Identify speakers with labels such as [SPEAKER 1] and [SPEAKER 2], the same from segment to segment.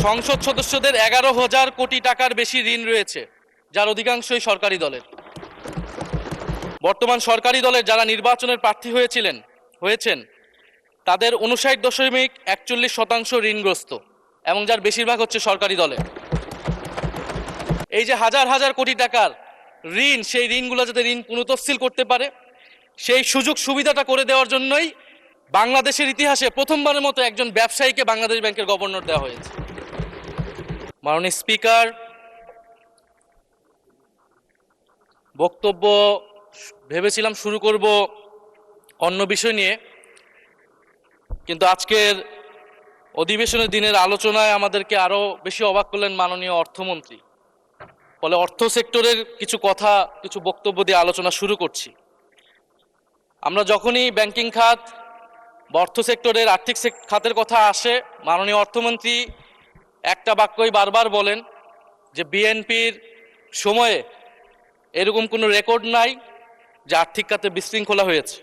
[SPEAKER 1] সংসদ সদস্যদের 11,000 কোটি টাকার বেশি ঋণ রয়েছে, যার অধিকাংশই সরকারি দলের। বর্তমান সরকারি দলের যারা নির্বাচনের প্রার্থী হয়েছেন তাদের 59.41% ঋণগ্রস্ত এবং যার বেশিরভাগ হচ্ছে সরকারি দলের। এই যে হাজার হাজার কোটি টাকার ঋণ, সেই ঋণগুলো যাতে ঋণ পুনঃতফসিল করতে পারে সেই সুযোগ সুবিধাটা করে দেওয়ার জন্যই বাংলাদেশের ইতিহাসে প্রথমবারের মতো একজন ব্যবসায়ীকে বাংলাদেশ ব্যাংকের গভর্নর দেওয়া হয়েছে। মাননীয় স্পিকার, বক্তব্য ভেবেছিলাম শুরু করব অন্য বিষয় নিয়ে, কিন্তু আজকের অধিবেশনের দিনের আলোচনায় আমাদেরকে আরো বেশি অবাক করলেন মাননীয় অর্থমন্ত্রী। ফলে অর্থ সেক্টরের কিছু বক্তব্য দিয়ে আলোচনা শুরু করছি। আমরা যখনই ব্যাংকিং খাত বা অর্থ সেক্টরের আর্থিক খাতের কথা আসে, মাননীয় অর্থমন্ত্রী একটা বাক্যই বারবার বলেন যে বিএনপির সময়ে এরকম কোনো রেকর্ড নাই যে আর্থিক খাতে বিশৃঙ্খলা হয়েছে।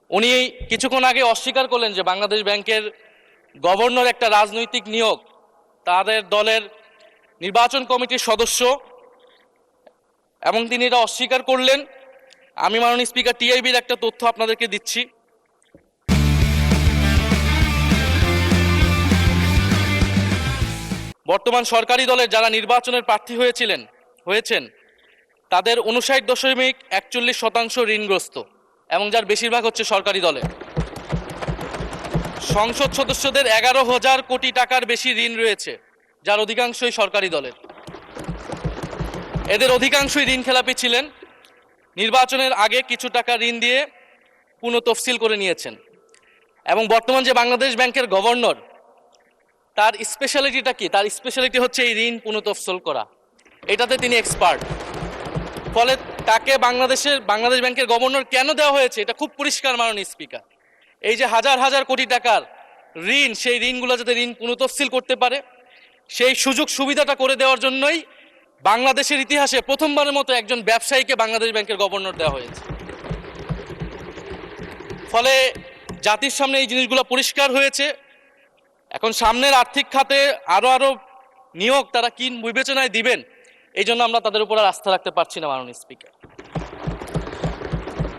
[SPEAKER 1] উনি কিছুক্ষণ আগে অস্বীকার করলেন যে বাংলাদেশ ব্যাংকের গভর্নর একটা রাজনৈতিক নিয়োগ, তাদের দলের নির্বাচন কমিটির সদস্য, এবং তিনি এটা অস্বীকার করলেন। আমি মাননীয় স্পিকার টিআইবির একটা তথ্য আপনাদেরকে দিচ্ছি। বর্তমান সরকারি দলের যারা নির্বাচনের প্রার্থী হয়েছেন তাদের 59.41% ঋণগ্রস্ত এবং যার বেশিরভাগ হচ্ছে সরকারি দলের। সংসদ সদস্যদের 11,000 কোটি টাকার বেশি ঋণ রয়েছে, যার অধিকাংশই সরকারি দলের। এদের অধিকাংশই ঋণ খেলাপি ছিলেন, নির্বাচনের আগে কিছু টাকা ঋণ দিয়ে পুনঃতফসিল করে নিয়েছেন। এবং বর্তমান যে বাংলাদেশ ব্যাংকের গভর্নর, তার স্পেশালিটিটা কি? তার স্পেশালিটি হচ্ছে এই ঋণ পুনঃতফসিল করা, এটাতে তিনি এক্সপার্ট। ফলে তাকে বাংলাদেশ ব্যাংকের গভর্নর কেন দেওয়া হয়েছে এটা খুব পরিষ্কার মাননীয় স্পিকার। এই যে হাজার হাজার কোটি টাকার ঋণ, সেই ঋণগুলো যাতে ঋণ পুনঃতফসিল করতে পারে সেই সুযোগ সুবিধাটা করে দেওয়ার জন্যই বাংলাদেশের ইতিহাসে প্রথমবারের মতো একজন ব্যবসায়ীকে বাংলাদেশ ব্যাংকের গভর্নর দেওয়া হয়েছে। ফলে জাতির সামনে এই জিনিসগুলো পরিষ্কার হয়েছে। এখন সামনের আর্থিক খাতে আরো নিয়োগ তারা কি বিবেচনায় দিবেন, এই জন্য আমরা তাদের উপর আস্থা রাখতে পারছি না মাননীয় স্পিকার।